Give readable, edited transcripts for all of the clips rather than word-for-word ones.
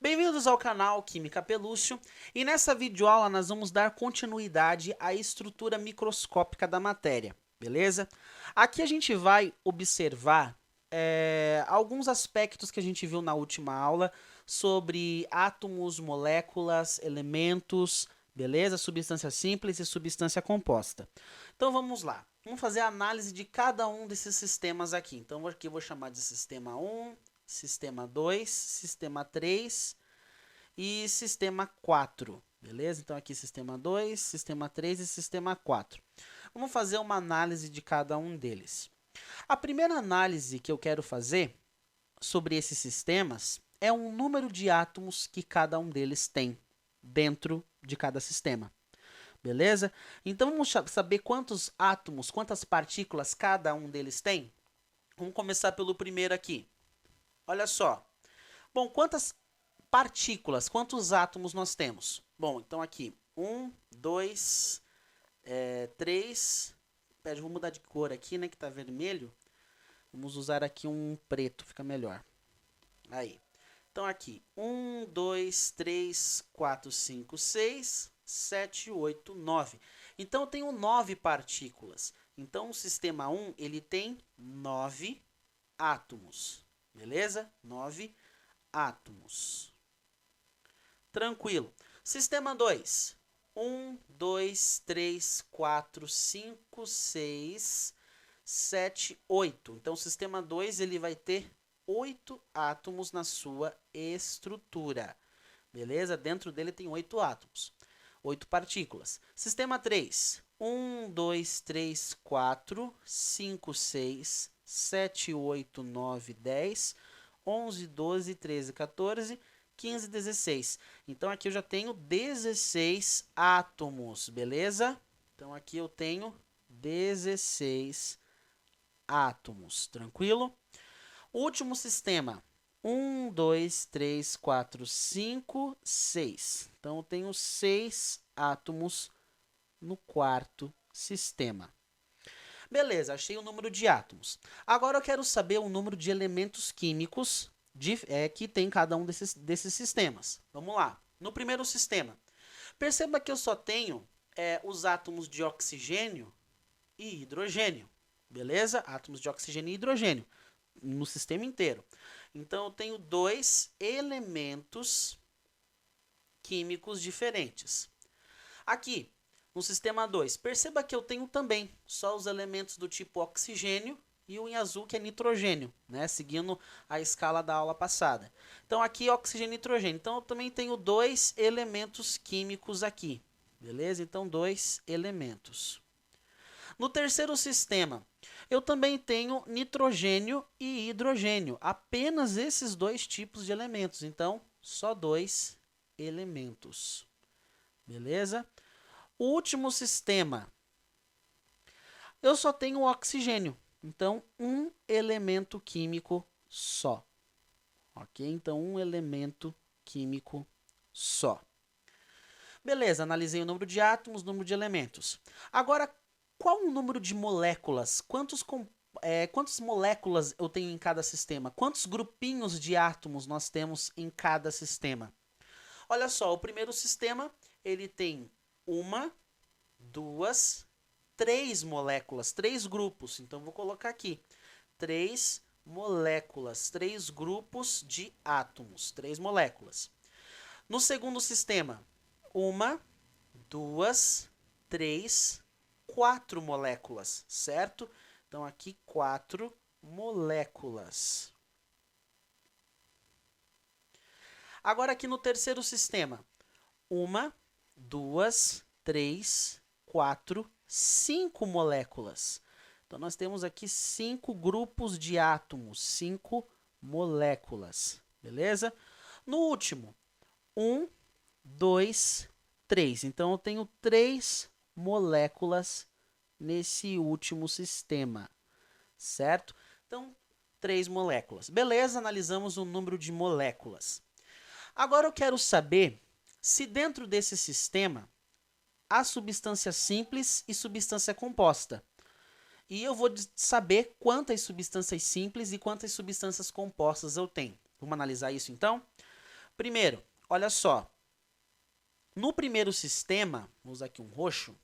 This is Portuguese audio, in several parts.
Bem-vindos ao canal Química Pelúcio e nessa videoaula nós vamos dar continuidade à estrutura microscópica da matéria, beleza? Aqui a gente vai observar alguns aspectos que a gente viu na última aula sobre átomos, moléculas, elementos, beleza? Substância simples e substância composta. Então vamos lá, vamos fazer a análise de cada um desses sistemas aqui. Então aqui eu vou chamar de sistema 1, sistema 2, sistema 3 e sistema 4, beleza? Então aqui sistema 2, sistema 3 e sistema 4. Vamos fazer uma análise de cada um deles. A primeira análise que eu quero fazer sobre esses sistemas é o número de átomos que cada um deles tem dentro de cada sistema. Beleza? Então vamos saber quantos átomos, quantas partículas cada um deles tem? Vamos começar pelo primeiro aqui. Olha só. Bom, quantas partículas, quantos átomos nós temos? Bom, então aqui, 1, 2, 3. Pera, vou mudar de cor aqui, né, que tá vermelho. Vamos usar aqui um preto, fica melhor. Aí. Então aqui, 1, 2, 3, 4, 5, 6, 7, 8, 9. Então eu tenho 9 partículas. Então o sistema 1, ele tem 9 átomos. Beleza? 9 átomos. Tranquilo. Sistema 2. 1, 2, 3, 4, 5, 6, 7, 8. Então o sistema 2 ele vai ter 8 átomos na sua estrutura. Beleza? Dentro dele tem 8 átomos. 8 partículas. Sistema 3. 1, 2, 3, 4, 5, 6, 7, 8, 9, 10, 11, 12, 13, 14, 15, 16. Então aqui eu já tenho 16 átomos, beleza? Então aqui eu tenho 16 átomos, tranquilo? Último sistema. 1, 2, 3, 4, 5, 6. Então eu tenho 6 átomos no quarto sistema. Beleza, achei o número de átomos. Agora eu quero saber o número de elementos químicos que tem cada um desses sistemas. Vamos lá. No primeiro sistema, perceba que eu só tenho os átomos de oxigênio e hidrogênio. Beleza? Átomos de oxigênio e hidrogênio no sistema inteiro. Então eu tenho 2 elementos químicos diferentes. Aqui, no sistema 2, perceba que eu tenho também só os elementos do tipo oxigênio e o em azul que é nitrogênio, né? Seguindo a escala da aula passada. Então aqui oxigênio e nitrogênio. Então eu também tenho 2 elementos químicos aqui, beleza? Então 2 elementos. No terceiro sistema, eu também tenho nitrogênio e hidrogênio, apenas esses 2 tipos de elementos. Então só 2 elementos, beleza? O último sistema, eu só tenho o oxigênio, então um elemento químico só. Ok? Então um elemento químico só. Beleza, analisei o número de átomos, o número de elementos. Agora, qual o número de moléculas? Quantas moléculas eu tenho em cada sistema? Quantos grupinhos de átomos nós temos em cada sistema? Olha só, o primeiro sistema, ele tem 1, 2, 3 moléculas, 3 grupos. Então, vou colocar aqui 3 moléculas, 3 grupos de átomos, 3 moléculas. No segundo sistema, 1, 2, 3, 4 moléculas, certo? Então, aqui 4 moléculas. Agora, aqui no terceiro sistema, 1, 2, 3, 4, 5 moléculas. Então, nós temos aqui 5 grupos de átomos, 5 moléculas, beleza? No último, 1, 2, 3. Então, eu tenho 3 moléculas nesse último sistema, certo? Então, 3 moléculas. Beleza, analisamos o número de moléculas. Agora eu quero saber se dentro desse sistema há substância simples e substância composta. E eu vou saber quantas substâncias simples e quantas substâncias compostas eu tenho. Vamos analisar isso então? Primeiro, olha só. No primeiro sistema, vou usar aqui um roxo.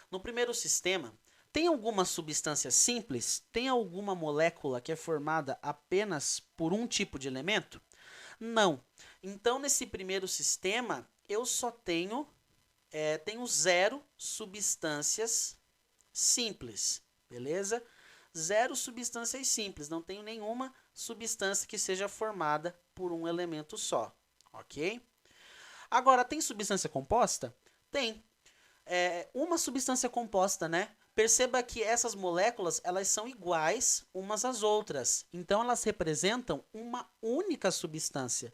No primeiro sistema, tem alguma substância simples? Tem alguma molécula que é formada apenas por um tipo de elemento? Não. Então, nesse primeiro sistema, eu só tenho 0 substâncias simples, beleza? 0 substâncias simples, não tenho nenhuma substância que seja formada por um elemento só, ok? Agora, tem substância composta? Tem. Uma substância composta, né? Perceba que essas moléculas, elas são iguais umas às outras. Então, elas representam uma única substância.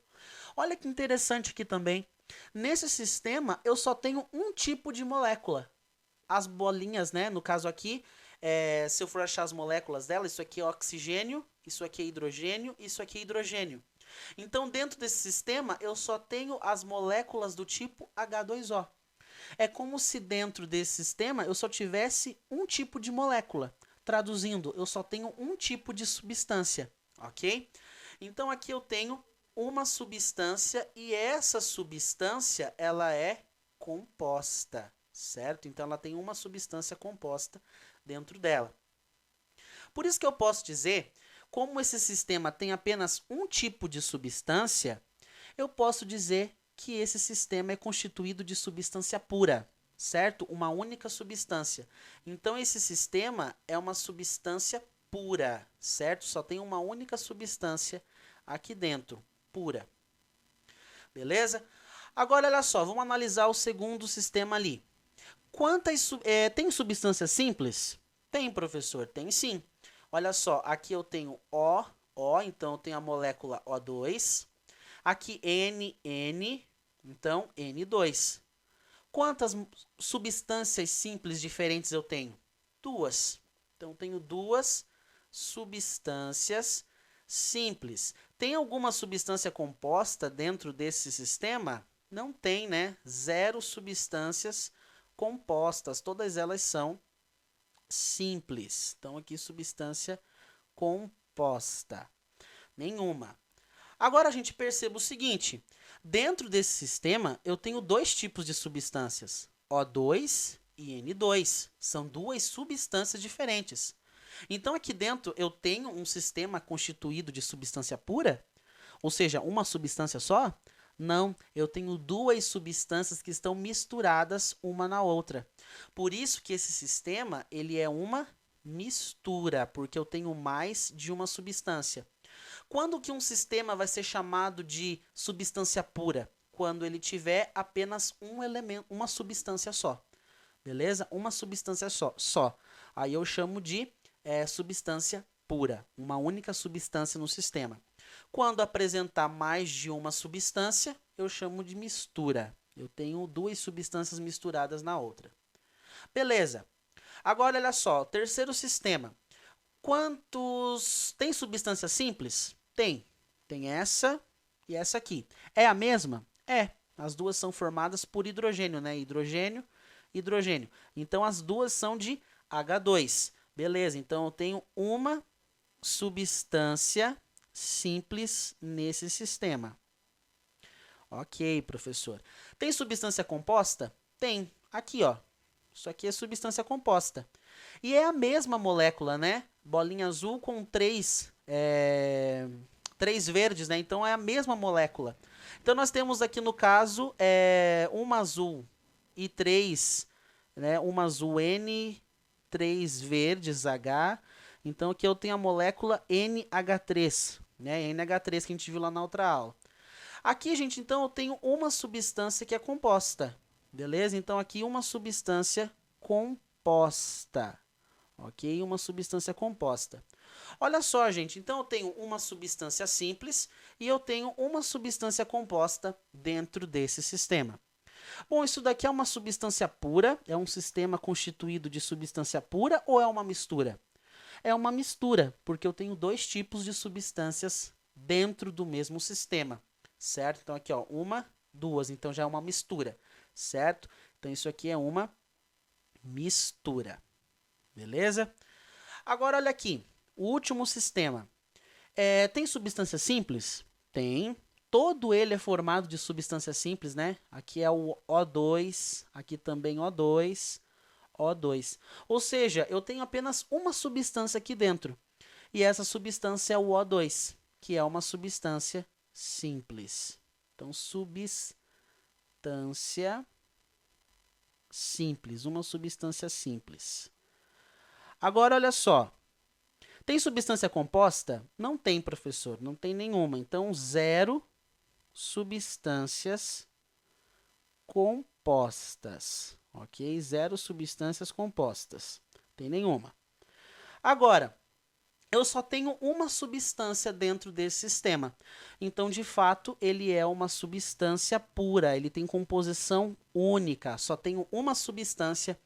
Olha que interessante aqui também. Nesse sistema, eu só tenho um tipo de molécula. As bolinhas, né? No caso aqui, se eu for achar as moléculas dela, isso aqui é oxigênio, isso aqui é hidrogênio, isso aqui é hidrogênio. Então, dentro desse sistema, eu só tenho as moléculas do tipo H2O. É como se dentro desse sistema eu só tivesse um tipo de molécula. Traduzindo, eu só tenho um tipo de substância, ok? Então, aqui eu tenho uma substância e essa substância, ela é composta, certo? Então, ela tem uma substância composta dentro dela. Por isso que eu posso dizer, como esse sistema tem apenas um tipo de substância, eu posso dizer que esse sistema é constituído de substância pura, certo? Uma única substância. Então, esse sistema é uma substância pura, certo? Só tem uma única substância aqui dentro, pura. Beleza? Agora, olha só, vamos analisar o segundo sistema ali. Tem substância simples? Tem, professor, tem sim. Olha só, aqui eu tenho O, então eu tenho a molécula O2. Aqui N, então N2. Quantas substâncias simples diferentes eu tenho? 2. Então, eu tenho 2 substâncias simples. Tem alguma substância composta dentro desse sistema? Não tem, né? 0 substâncias compostas. Todas elas são simples. Então, aqui, substância composta. Nenhuma. Agora, a gente percebe o seguinte. Dentro desse sistema, eu tenho 2 tipos de substâncias. O2 e N2. São 2 substâncias diferentes. Então, aqui dentro, eu tenho um sistema constituído de substância pura? Ou seja, uma substância só? Não, eu tenho 2 substâncias que estão misturadas uma na outra. Por isso que esse sistema ele é uma mistura, porque eu tenho mais de uma substância. Quando que um sistema vai ser chamado de substância pura? Quando ele tiver apenas um elemento, uma substância só. Beleza? Uma substância só. Aí eu chamo de substância pura, uma única substância no sistema. Quando apresentar mais de uma substância, eu chamo de mistura. Eu tenho 2 substâncias misturadas na outra. Beleza. Agora, olha só, terceiro sistema. Tem substância simples? Tem. Tem essa e essa aqui. É a mesma? É. As duas são formadas por hidrogênio, né? Hidrogênio, hidrogênio. Então, as duas são de H2. Beleza, então eu tenho uma substância simples nesse sistema. Ok, professor. Tem substância composta? Tem. Aqui, ó. Isso aqui é substância composta. E é a mesma molécula, né? Bolinha azul com 3 verdes, né? Então, é a mesma molécula. Então, nós temos aqui, no caso, uma azul e 3, né? Uma azul N, 3 verdes H. Então, aqui eu tenho a molécula NH3, né? NH3 que a gente viu lá na outra aula. Aqui, gente, então, eu tenho uma substância que é composta, beleza? Então, aqui uma substância composta, ok? Uma substância composta. Olha só, gente, então eu tenho uma substância simples e eu tenho uma substância composta dentro desse sistema. Bom, isso daqui é uma substância pura? É um sistema constituído de substância pura ou é uma mistura? É uma mistura, porque eu tenho 2 tipos de substâncias dentro do mesmo sistema, certo? Então, aqui, ó, 1, 2, então já é uma mistura, certo? Então, isso aqui é uma mistura, beleza? Agora, olha aqui, o último sistema. Tem substância simples? Tem. todo ele é formado de substância simples, né? Aqui é o O2, aqui também O2, O2. Ou seja, eu tenho apenas uma substância aqui dentro. E essa substância é o O2, que é uma substância simples. Então, substância simples, uma substância simples. Agora, olha só. Tem substância composta? Não tem, professor, não tem nenhuma. Então, zero substâncias compostas, ok? Zero substâncias compostas, tem nenhuma. Agora, eu só tenho uma substância dentro desse sistema. Então, de fato, ele é uma substância pura, ele tem composição única, só tenho uma substância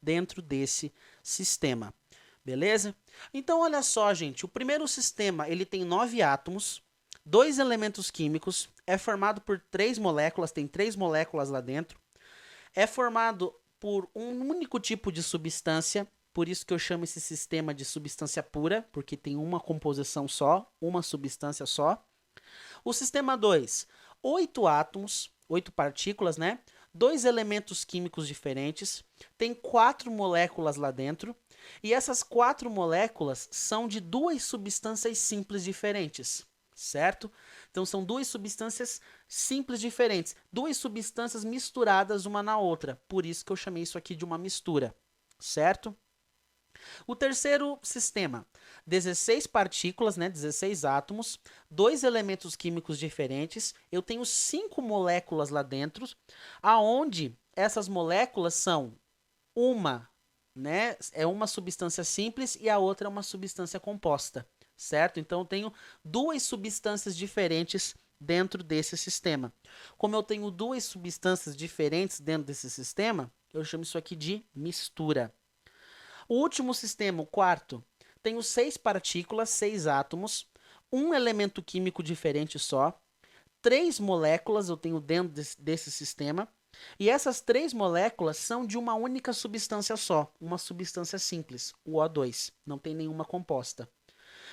dentro desse sistema. Beleza? Então, olha só, gente, o primeiro sistema, ele tem 9 átomos, 2 elementos químicos, é formado por 3 moléculas, tem 3 moléculas lá dentro, é formado por um único tipo de substância, por isso que eu chamo esse sistema de substância pura, porque tem uma composição só, uma substância só. O sistema 2, 8 átomos, 8 partículas, né? 2 elementos químicos diferentes, tem 4 moléculas lá dentro, e essas 4 moléculas são de 2 substâncias simples diferentes, certo? Então são 2 substâncias simples diferentes, 2 substâncias misturadas uma na outra, por isso que eu chamei isso aqui de uma mistura, certo? O terceiro sistema, 16 partículas, né, 16 átomos, 2 elementos químicos diferentes, eu tenho 5 moléculas lá dentro, aonde essas moléculas são uma, né, é uma substância simples e a outra é uma substância composta, certo? Então eu tenho 2 substâncias diferentes dentro desse sistema. Como eu tenho 2 substâncias diferentes dentro desse sistema, eu chamo isso aqui de mistura. O último sistema, o quarto, tenho 6 partículas, 6 átomos, um elemento químico diferente só, 3 moléculas eu tenho dentro desse sistema, e essas 3 moléculas são de uma única substância só, uma substância simples, o O2, não tem nenhuma composta.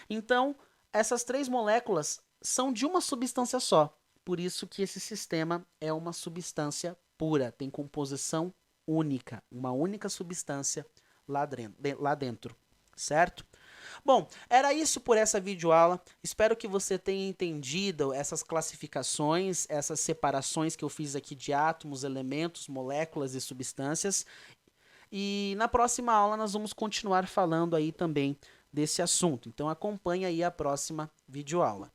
Então, essas 3 moléculas são de uma substância só, por isso que esse sistema é uma substância pura, tem composição única, uma única substância lá dentro, certo? Bom, era isso por essa videoaula. Espero que você tenha entendido essas classificações, essas separações que eu fiz aqui de átomos, elementos, moléculas e substâncias. E na próxima aula nós vamos continuar falando aí também desse assunto. Então acompanhe aí a próxima videoaula.